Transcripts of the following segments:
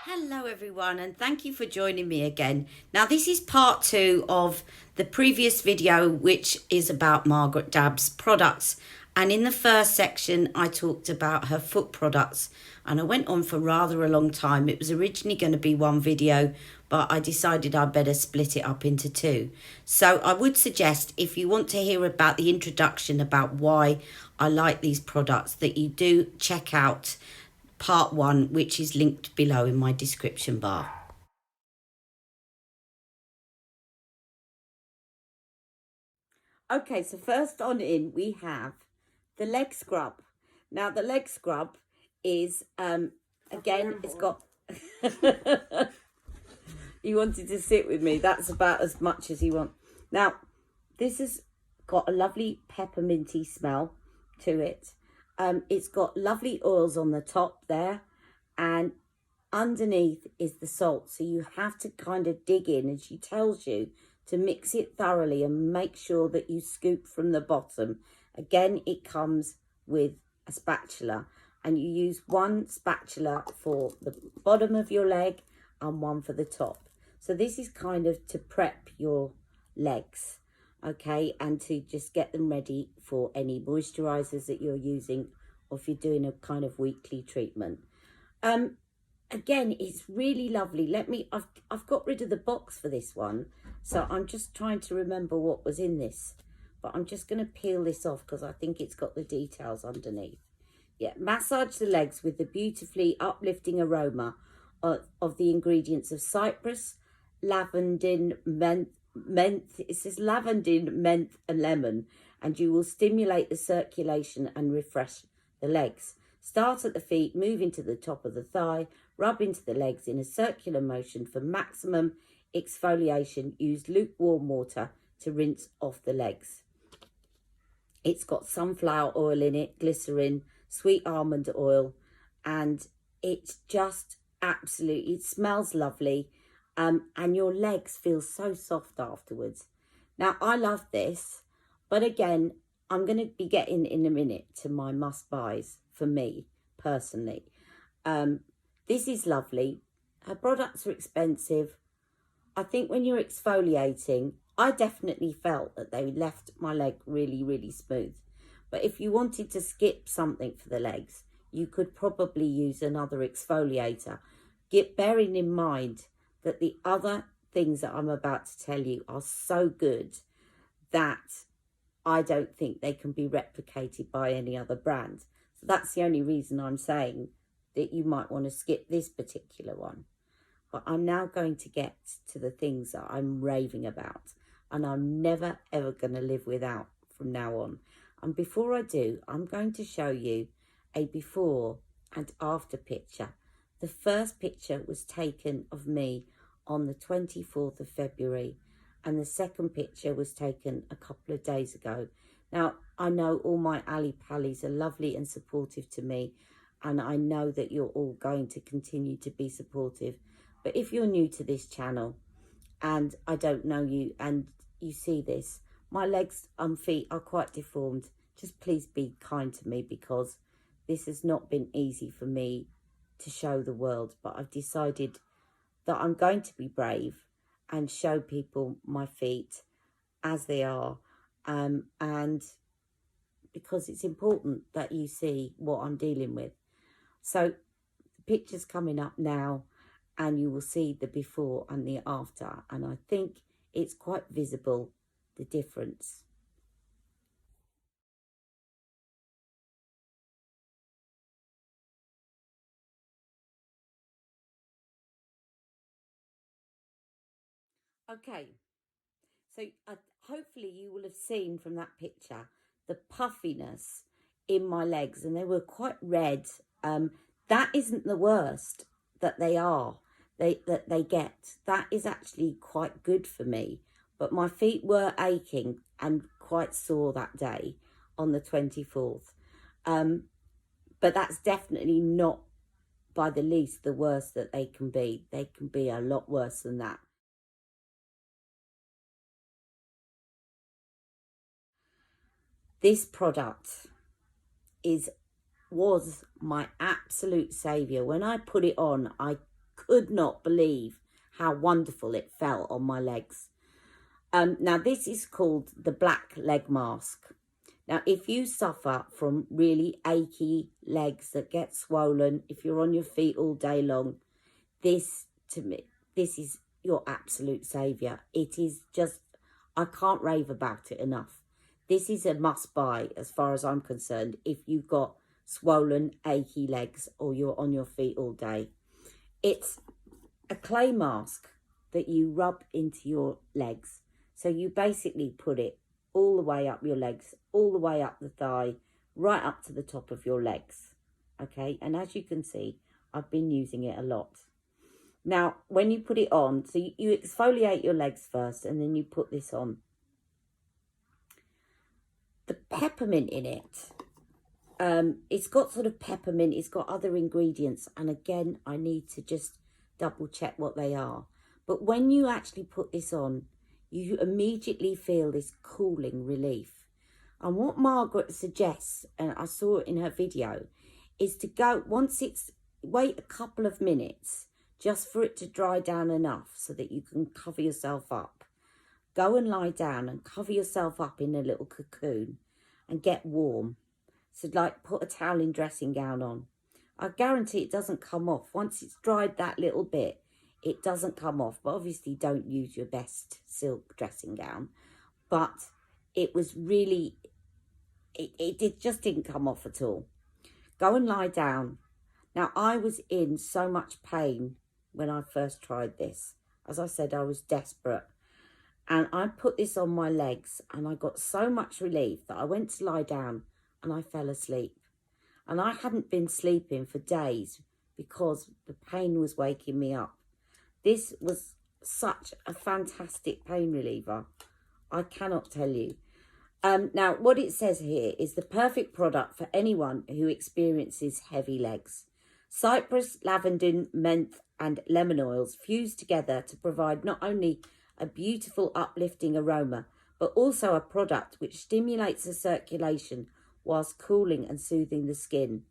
Hello everyone, and thank you for joining me again. Now this is part 2 of the previous video, which is about Margaret Dabbs products, and in the first section I talked about her foot products, and I went on for rather a long time. It was originally going to be one video, but I decided I'd better split it up into two. So I would suggest, if you want to hear about the introduction, about why I like these products, that you do check out part 1, which is linked below in my description bar. Okay, so first on in we have the leg scrub. Now the leg scrub is again, it's got he wanted to sit with me. That's about as much as he wants. Now this has got a lovely pepperminty smell to it. It's got lovely oils on the top there, and underneath is the salt. So you have to kind of dig in, and she tells you to mix it thoroughly and make sure that you scoop from the bottom. Again, it comes with a spatula, and you use one spatula for the bottom of your leg and one for the top. So this is kind of to prep your legs, okay, and to just get them ready for any moisturizers that you're using, or if you're doing a kind of weekly treatment. Again, it's really lovely. I've got rid of the box for this one, so I'm just trying to remember what was in this, but I'm just going to peel this off because I think it's got the details underneath. Yeah, massage the legs with the beautifully uplifting aroma of the ingredients of cypress, lavender, menthe. It says lavender, menthe and lemon, and you will stimulate the circulation and refresh the legs. Start at the feet, move into the top of the thigh, rub into the legs in a circular motion for maximum exfoliation. Use lukewarm water to rinse off the legs. It's got sunflower oil in it, glycerin, sweet almond oil, and it's just absolutely, it smells lovely, and your legs feel so soft afterwards. Now, I love this, but again, I'm going to be getting in a minute to my must-buys for me personally. This is lovely. Her products are expensive. I think when you're exfoliating, I definitely felt that they left my leg really, really smooth. But if you wanted to skip something for the legs, you could probably use another exfoliator. Bearing in mind that the other things that I'm about to tell you are so good that I don't think they can be replicated by any other brand. So that's the only reason I'm saying that you might want to skip this particular one. But I'm now going to get to the things that I'm raving about, and I'm never ever going to live without from now on. And before I do, I'm going to show you a before and after picture. The first picture was taken of me on the 24th of February, and the second picture was taken a couple of days ago. Now, I know all my Ali Pallies are lovely and supportive to me, and I know that you're all going to continue to be supportive. But if you're new to this channel and I don't know you and you see this, my legs and feet are quite deformed. Just please be kind to me, because this has not been easy for me to show the world. But I've decided that I'm going to be brave and show people my feet as they are, and because it's important that you see what I'm dealing with. So the picture's coming up now, and you will see the before and the after, and I think it's quite visible, the difference. Okay, so hopefully you will have seen from that picture the puffiness in my legs, and they were quite red. That isn't the worst that they are, that they get. That is actually quite good for me. But my feet were aching and quite sore that day on the 24th. But that's definitely not by the least the worst that they can be. They can be a lot worse than that. This product was my absolute saviour. When I put it on, I could not believe how wonderful it felt on my legs. Now, this is called the black leg mask. Now, if you suffer from really achy legs that get swollen, if you're on your feet all day long, this, to me, this is your absolute saviour. It is just, I can't rave about it enough. This is a must buy as far as I'm concerned if you've got swollen, achy legs or you're on your feet all day. It's a clay mask that you rub into your legs. So you basically put it all the way up your legs, all the way up the thigh, right up to the top of your legs. Okay, and as you can see, I've been using it a lot. Now, when you put it on, so you exfoliate your legs first and then you put this on. The peppermint in it, it's got sort of peppermint, it's got other ingredients, and again, I need to just double check what they are. But when you actually put this on, you immediately feel this cooling relief. And what Margaret suggests, and I saw it in her video, is to go, wait a couple of minutes just for it to dry down enough so that you can cover yourself up. Go and lie down and cover yourself up in a little cocoon and get warm. So like put a toweling dressing gown on. I guarantee it doesn't come off. Once it's dried that little bit, it doesn't come off. But obviously don't use your best silk dressing gown. But it was really, it just didn't come off at all. Go and lie down. Now, I was in so much pain when I first tried this. As I said, I was desperate. And I put this on my legs and I got so much relief that I went to lie down and I fell asleep. And I hadn't been sleeping for days because the pain was waking me up. This was such a fantastic pain reliever. I cannot tell you. Now, what it says here is the perfect product for anyone who experiences heavy legs. Cypress, lavender, menthe and lemon oils fuse together to provide not only a beautiful uplifting aroma, but also a product which stimulates the circulation whilst cooling and soothing the skin.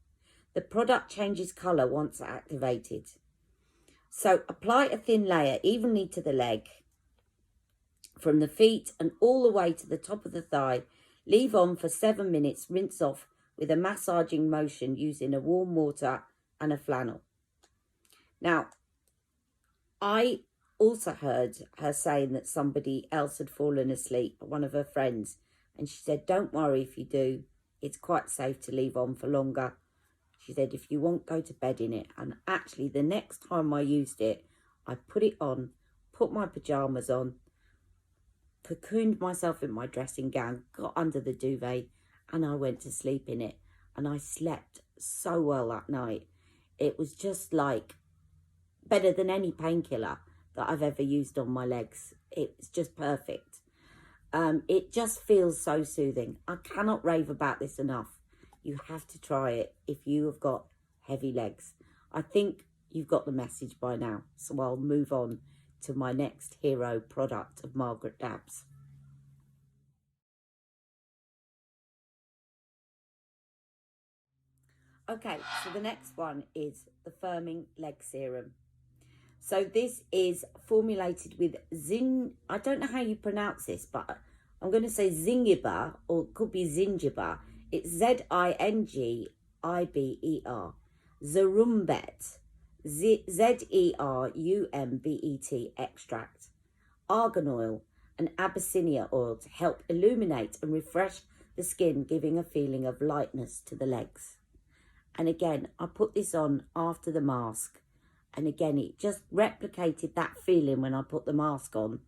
The product changes colour once activated. So apply a thin layer evenly to the leg, from the feet and all the way to the top of the thigh. Leave on for 7 minutes, rinse off with a massaging motion using a warm water and a flannel. Now, I also heard her saying that somebody else had fallen asleep, one of her friends, and she said, don't worry if you do, it's quite safe to leave on for longer. She said, if you won't go to bed in it. And actually, the next time I used it, I put it on, put my pyjamas on, cocooned myself in my dressing gown, got under the duvet, and I went to sleep in it. And I slept so well that night. It was just like better than any painkiller that I've ever used on my legs. It's just perfect. It just feels so soothing. I cannot rave about this enough. You have to try it if you have got heavy legs. I think you've got the message by now. So I'll move on to my next hero product of Margaret Dabbs. Okay, so the next one is the Firming Leg Serum. So this is formulated with I don't know how you pronounce this, but I'm going to say zingiber, or it could be zingiber. It's Z-I-N-G-I-B-E-R. Zerumbet. Z-E-R-U-M-B-E-T extract. Argan oil and Abyssinia oil to help illuminate and refresh the skin, giving a feeling of lightness to the legs. And again, I put this on after the mask. And again, it just replicated that feeling when I put the mask on.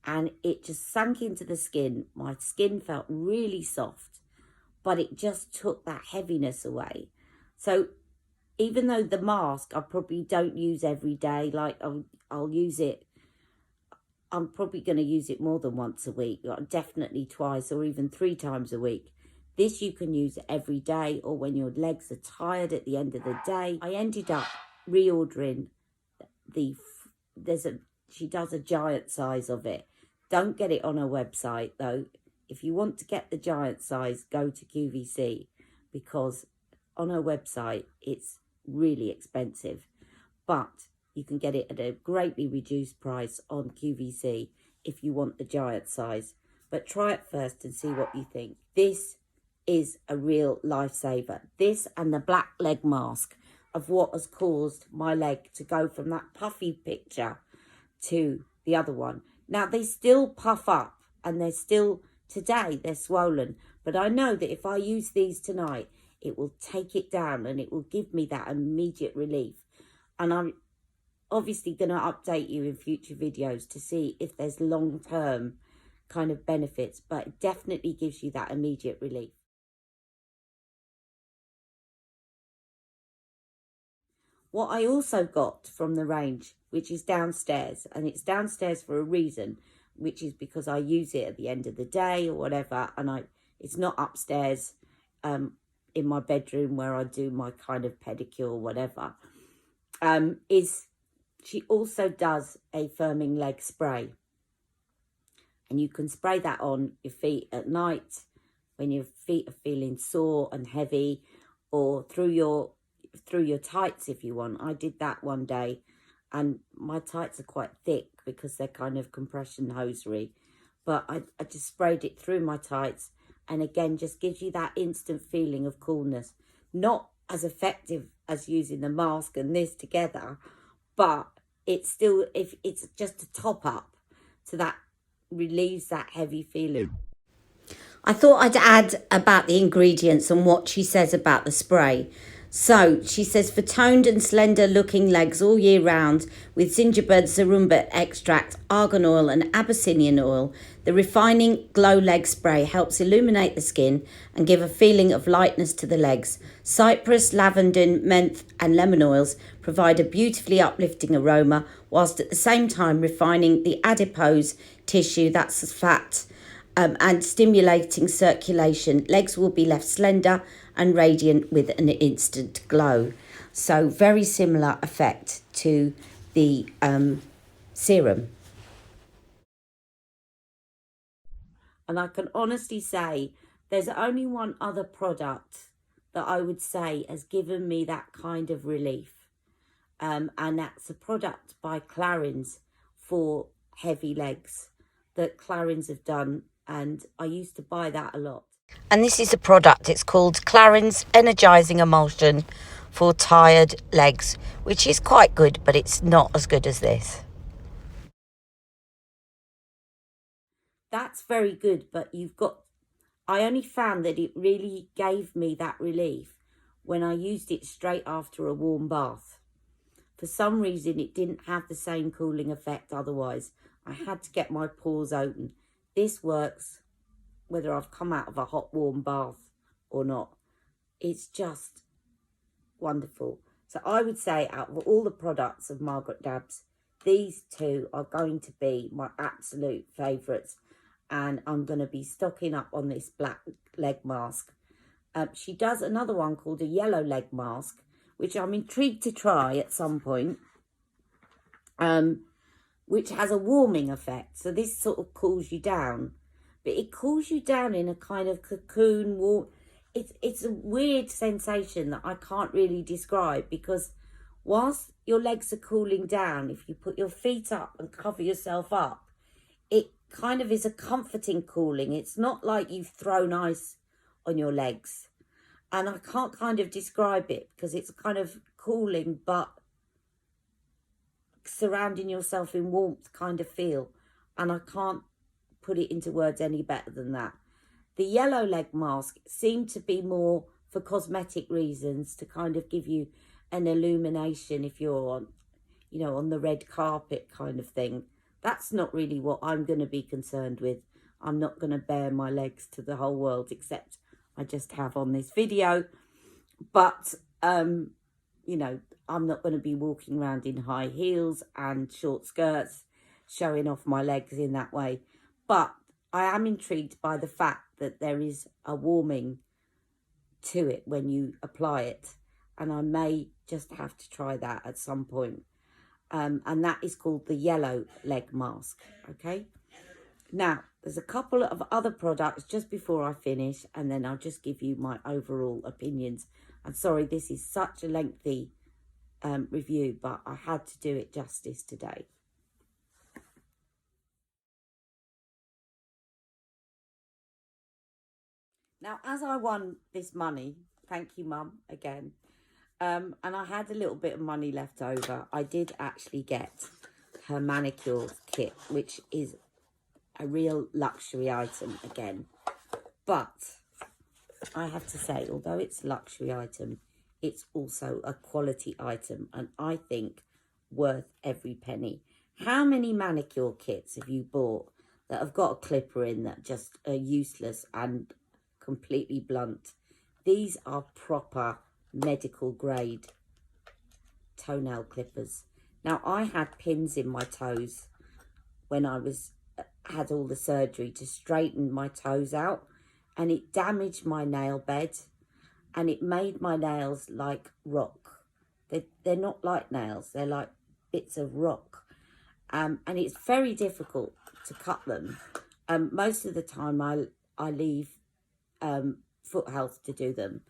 And it just sank into the skin. My skin felt really soft, but it just took that heaviness away. So even though the mask I probably don't use every day, like I'll use it, I'm probably going to use it more than once a week, like definitely twice or even 3 times a week. This you can use every day or when your legs are tired at the end of the day. I ended up reordering she does a giant size of it. Don't get it on her website though. If you want to get the giant size, go to QVC, because on her website it's really expensive. But You can get it at a greatly reduced price on QVC if you want the giant size. But try it first and see what you think. This is a real lifesaver. This and the black leg mask of what has caused my leg to go from that puffy picture to the other one. Now, they still puff up and they're still, today, they're swollen. But I know that if I use these tonight, it will take it down and it will give me that immediate relief. And I'm obviously going to update you in future videos to see if there's long-term kind of benefits, but it definitely gives you that immediate relief. What I also got from the range, which is downstairs, and it's downstairs for a reason, which is because I use it at the end of the day or whatever, and it's not upstairs in my bedroom where I do my kind of pedicure or whatever, is she also does a firming leg spray. And you can spray that on your feet at night when your feet are feeling sore and heavy, or through your tights if you want. I did that one day, and my tights are quite thick because they're kind of compression hosiery. But I just sprayed it through my tights, and again, just gives you that instant feeling of coolness. Not as effective as using the mask and this together, but it's still, if it's just a top up to that, relieves that heavy feeling. I thought I'd add about the ingredients and what she says about the spray. So she says, for toned and slender looking legs all year round, with gingerbread zarumba extract, argan oil and Abyssinian oil, the refining glow leg spray helps illuminate the skin and give a feeling of lightness to the legs. Cypress, lavender, menthe and lemon oils provide a beautifully uplifting aroma, whilst at the same time refining the adipose tissue, that's fat, and stimulating circulation. Legs will be left slender and radiant with an instant glow. So very similar effect to the serum. And I can honestly say there's only one other product that I would say has given me that kind of relief. And that's a product by Clarins for heavy legs that Clarins have done. And I used to buy that a lot. And this is a product, it's called Clarins Energizing Emulsion for tired legs, which is quite good, but it's not as good as this. That's very good, but I only found that it really gave me that relief when I used it straight after a warm bath. For some reason, it didn't have the same cooling effect otherwise. I had to get my pores open. This works whether I've come out of a hot, warm bath or not. It's just wonderful. So I would say out of all the products of Margaret Dabbs, these two are going to be my absolute favourites. And I'm going to be stocking up on this black leg mask. She does another one called a yellow leg mask, which I'm intrigued to try at some point, which has a warming effect. So this sort of cools you down. But it cools you down in a kind of cocoon warm. It's a weird sensation that I can't really describe, because whilst your legs are cooling down, if you put your feet up and cover yourself up, it kind of is a comforting cooling. It's not like you've thrown ice on your legs. And I can't kind of describe it because it's kind of cooling, but surrounding yourself in warmth kind of feel. And I can't put it into words any better than that. The yellow leg mask seemed to be more for cosmetic reasons, to kind of give you an illumination if you're on, on the red carpet kind of thing. That's not really what I'm going to be concerned with. I'm not going to bare my legs to the whole world, except I just have on this video. But, I'm not going to be walking around in high heels and short skirts, showing off my legs in that way. But I am intrigued by the fact that there is a warming to it when you apply it. And I may just have to try that at some point. And that is called the yellow leg mask, okay? Now, there's a couple of other products just before I finish, and then I'll just give you my overall opinions. I'm sorry, this is such a lengthy review, but I had to do it justice today. Now, as I won this money, thank you, Mum, again, and I had a little bit of money left over, I did actually get her manicure kit, which is a real luxury item again. But I have to say, although it's a luxury item, it's also a quality item, and I think worth every penny. How many manicure kits have you bought that have got a clipper in that just are useless and completely blunt? These are proper medical grade toenail clippers. Now, I had pins in my toes when I had all the surgery to straighten my toes out, and it damaged my nail bed, and it made my nails like rock. They're not like nails, they're like bits of rock. And it's very difficult to cut them. Most of the time I leave foot health to do them.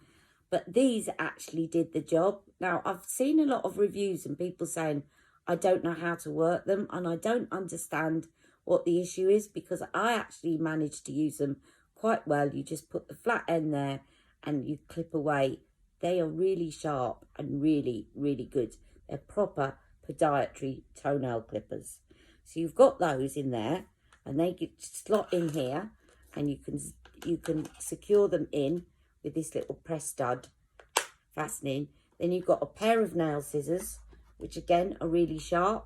But these actually did the job. Now, I've seen a lot of reviews and people saying, I don't know how to work them, and I don't understand what the issue is, because I actually managed to use them quite well. You just put the flat end there and you clip away. They are really sharp and really, really good. They're proper podiatry toenail clippers. So you've got those in there, and they slot in here, and you can secure them in with this little press stud fastening. Then you've got a pair of nail scissors, which again are really sharp,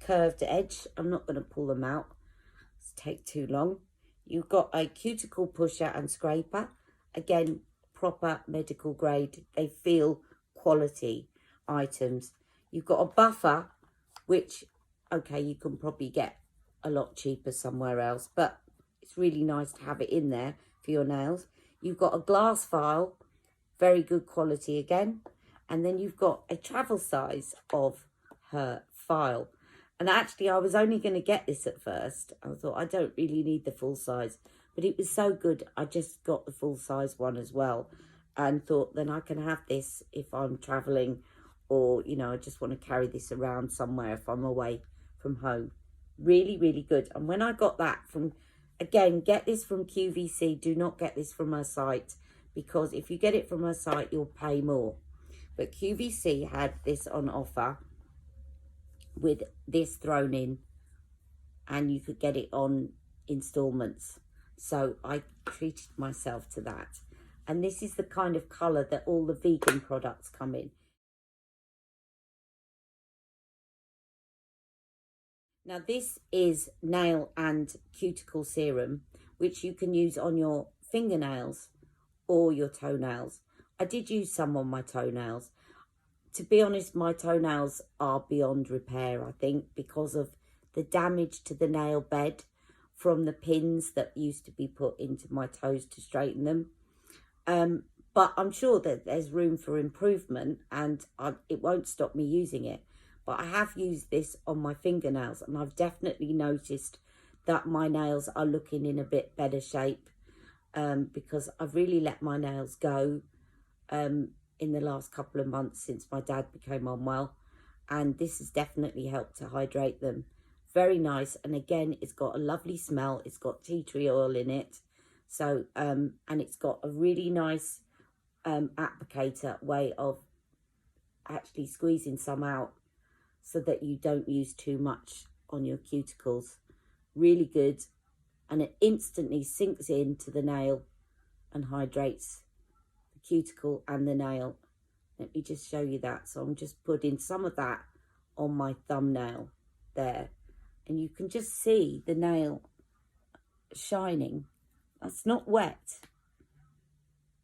curved edge. I'm not going to pull them out, it's take too long. You've got a cuticle pusher and scraper, again proper medical grade. They feel quality items. You've got a buffer, which okay, you can probably get a lot cheaper somewhere else, but it's really nice to have it in there for your nails. You've got a glass file, very good quality again. And then you've got a travel size of her file. And actually, I was only going to get this at first. I thought, I don't really need the full size. But it was so good, I just got the full size one as well. And thought, then I can have this if I'm travelling, or, you know, I just want to carry this around somewhere if I'm away from home. Really, really good. And when I got that from, again, get this from QVC. Do not get this from her site, because if you get it from her site, you'll pay more. But QVC had this on offer with this thrown in, and you could get it on installments. So I treated myself to that. And this is the kind of colour that all the vegan products come in. Now, this is nail and cuticle serum, which you can use on your fingernails or your toenails. I did use some on my toenails. To be honest, my toenails are beyond repair, I think, because of the damage to the nail bed from the pins that used to be put into my toes to straighten them. But I'm sure that there's room for improvement, and it won't stop me using it. But I have used this on my fingernails, and I've definitely noticed that my nails are looking in a bit better shape, because I've really let my nails go in the last couple of months since my dad became unwell, and this has definitely helped to hydrate them. Very nice. And again, it's got a lovely smell. It's got tea tree oil in it, so and it's got a really nice applicator way of actually squeezing some out so that you don't use too much on your cuticles. Really good. And it instantly sinks into the nail and hydrates the cuticle and the nail. Let me just show you that. So I'm just putting some of that on my thumbnail there, and you can just see the nail shining. That's not wet,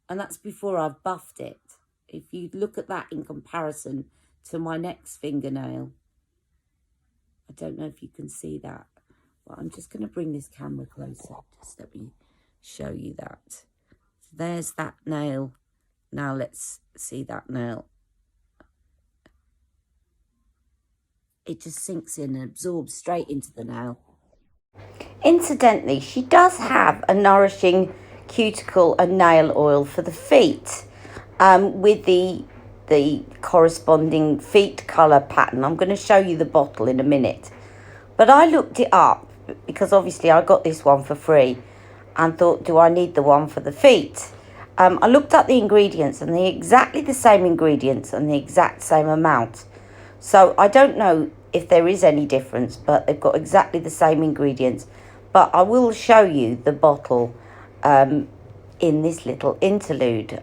and that's before I've buffed it. If you look at that in comparison to my next fingernail, I don't know if you can see that, but I'm just going to bring this camera closer. Just let me show you that. So there's that nail. Now let's see that nail. It just sinks in and absorbs straight into the nail. Incidentally, she does have a nourishing cuticle and nail oil for the feet, with the the corresponding feet colour pattern. I'm going to show you the bottle in a minute. But I looked it up because obviously I got this one for free and thought, do I need the one for the feet? I looked up the ingredients and they're exactly the same ingredients and the exact same amount. So I don't know if there is any difference, but they've got exactly the same ingredients. But I will show you the bottle in this little interlude.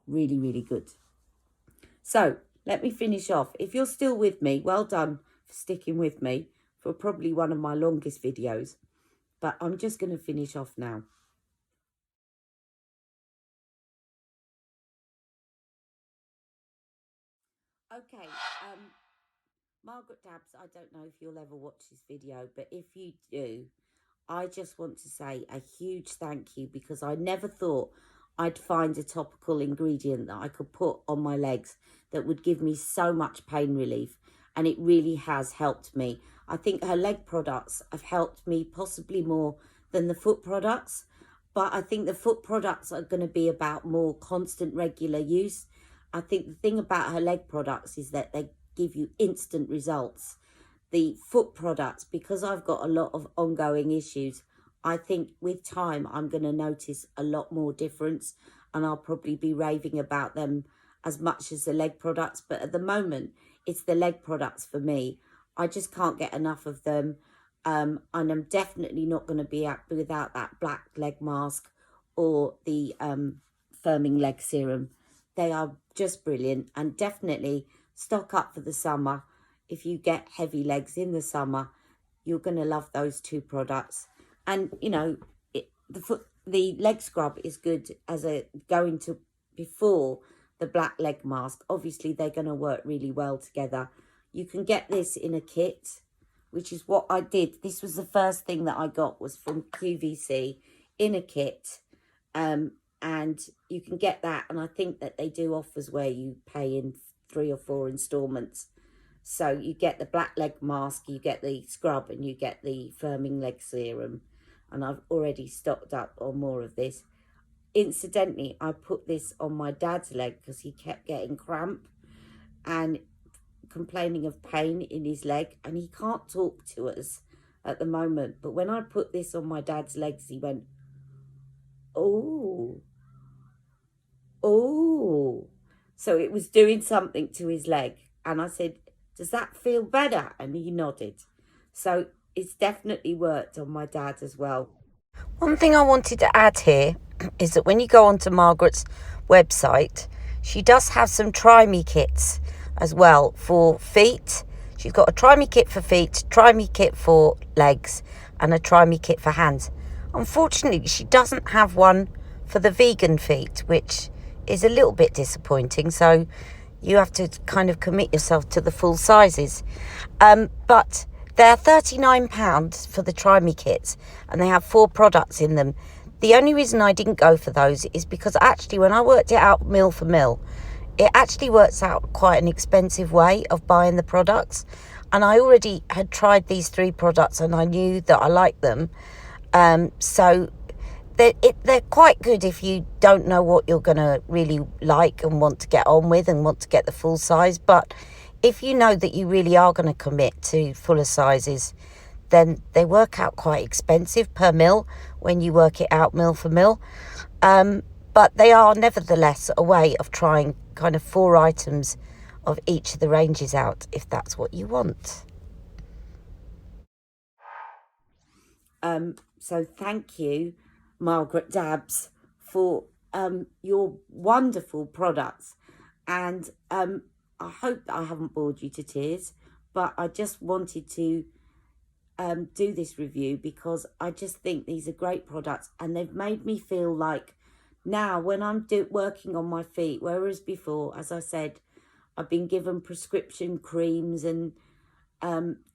Really, really good. So let me finish off. If you're still with me, well done for sticking with me for probably one of my longest videos. But I'm just going to finish off now. Okay, Margaret Dabbs, I don't know if you'll ever watch this video, but if you do, I just want to say a huge thank you, because I never thought I'd find a topical ingredient that I could put on my legs that would give me so much pain relief, and it really has helped me. I think her leg products have helped me possibly more than the foot products, but I think the foot products are going to be about more constant, regular use. I think the thing about her leg products is that they give you instant results. The foot products, because I've got a lot of ongoing issues, I think with time I'm going to notice a lot more difference, and I'll probably be raving about them as much as the leg products. But at the moment, it's the leg products for me. I just can't get enough of them. And I'm definitely not going to be out without that black leg mask or the firming leg serum. They are just brilliant, and definitely stock up for the summer. If you get heavy legs in the summer, you're going to love those two products. And, you know, the leg scrub is good as a going to before the black leg mask. Obviously, they're going to work really well together. You can get this in a kit, which is what I did. This was the first thing that I got, was from QVC in a kit. And you can get that. And I think that they do offers where you pay in 3 or 4 installments. So you get the black leg mask, you get the scrub, and you get the firming leg serum. And I've already stocked up on more of this. Incidentally, I put this on my dad's leg because he kept getting cramp and complaining of pain in his leg. And he can't talk to us at the moment. But when I put this on my dad's legs, he went, oh, oh. So it was doing something to his leg. And I said, does that feel better? And he nodded. So it's definitely worked on my dad as well. One thing I wanted to add here is that when you go onto Margaret's website, she does have some Try Me kits as well for feet. She's got a Try Me kit for feet, Try Me kit for legs, and a Try Me kit for hands. Unfortunately, she doesn't have one for the vegan feet, which is a little bit disappointing. So you have to kind of commit yourself to the full sizes. But they're £39 for the Try Me kits, and they have 4 products in them. The only reason I didn't go for those is because actually when I worked it out mil for mil, it actually works out quite an expensive way of buying the products. And I already had tried these 3 products and I knew that I liked them. So they're quite good if you don't know what you're going to really like and want to get on with and want to get the full size. But if you know that you really are going to commit to fuller sizes, then they work out quite expensive per mil when you work it out mil for mil. But they are nevertheless a way of trying kind of 4 items of each of the ranges out, if that's what you want. So thank you, Margaret Dabbs, for your wonderful products. And I hope that I haven't bored you to tears, but I just wanted to do this review because I just think these are great products, and they've made me feel like now when I'm working on my feet, whereas before, as I said, I've been given prescription creams and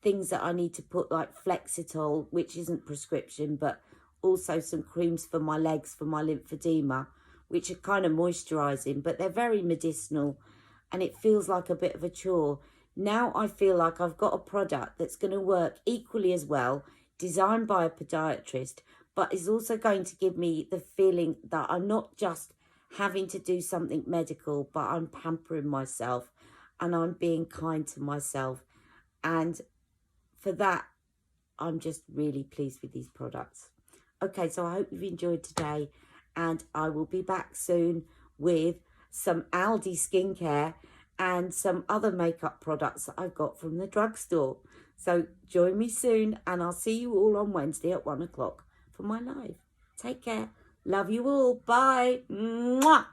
things that I need to put, like Flexitol, which isn't prescription, but also some creams for my legs for my lymphedema, which are kind of moisturising, but they're very medicinal, and it feels like a bit of a chore. Now I feel like I've got a product that's going to work equally as well, designed by a podiatrist, but is also going to give me the feeling that I'm not just having to do something medical, but I'm pampering myself and I'm being kind to myself. And for that, I'm just really pleased with these products. Okay, so I hope you've enjoyed today, and I will be back soon with some Aldi skincare and some other makeup products that I've got from the drugstore. So join me soon, and I'll see you all on Wednesday at 1 o'clock for my live. Take care. Love you all. Bye. Mwah.